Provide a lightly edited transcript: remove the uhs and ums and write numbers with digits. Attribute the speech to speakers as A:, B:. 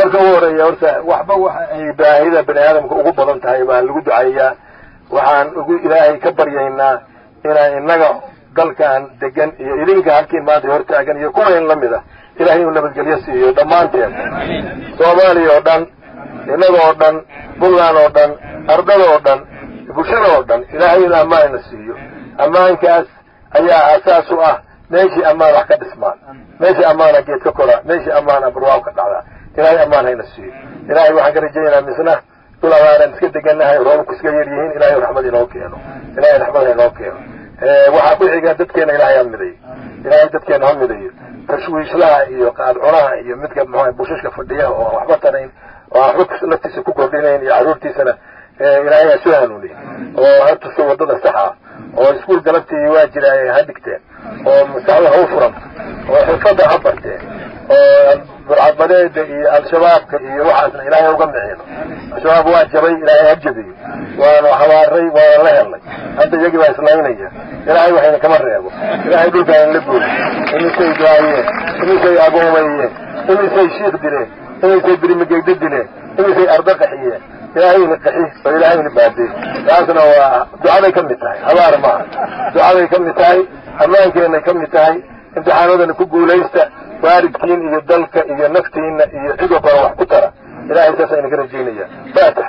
A: marka ugu horeeya horta waxba waxa ay baahida bani aadamka ugu badan tahay baa lagu ducayaa waxaan ugu ilaahay ka baryaynaa inaan inaga dalkan degan iyo idinka halkii maanta hortaagan iyo kuwa in lamid ah ilaahay uu nabadgelyo siiyo dhammaanteen Soomaaliya oo dhan inaga oo dhan Puntland oo dhan ardada oo dhan bulshada oo dhan ilaahay uu ammaan siiyo ammaankaas ayaa asaas u ah meeshii ammaan wax ka dhismaan meeshii ammaan geed ka kora meeshii ammaan barwaaqo ka dhacda ilaahay ammaan hayna siiyo ilaahay waxaan ka rajaynayaa misna dulabaaran iska deganahay roobku iska yaryihiin ilaahay raxmad inoo keeno ilaahay raxmad inoo keeno waxa ku xiga dadkeena ilaahay amiday ilaahay dadkeena hamidayo tashwiishlaha iyo qaadcunaha iyo midka bushashka fadhiya oo waxba tanayn oo waxba laftiisa ku kordhinayn iyo caruurtiisana ilaahay asu hanuuniy oo hartuso wadada saxa oo iskuul galabtii waa jiray ha dhigteen oo maskaxda ha u furan oo xirfada ha barteen oo burcadbadeeda iyo al-shabaabka iyo waxaasna ilaahay uga miciino al-shabaab waa jabay ilaahay ha jabiyo waana habaaray waana la helnay hadda iyagii baa islaynaya ilaahay waxayna kama reebo ilaahay dhulkaan la gooyo imisay ducaayeen imisay agoomayeen imisay shiikh dileen imisay birimagegda dileen imisay arda qaxiyeen ilaahayna qaxi oo ilaahayna baadiyey taasna waa ducaday ka mid tahay habaar maaha ducaday ka mid tahay ammaankeenay ka mid tahay imtixaanadana ku guulaysta waalidkiin iyo dalka iyo naftiina iyo cidoo kale wax ku tara ilaahay saas ayna ka rajaynaya faatax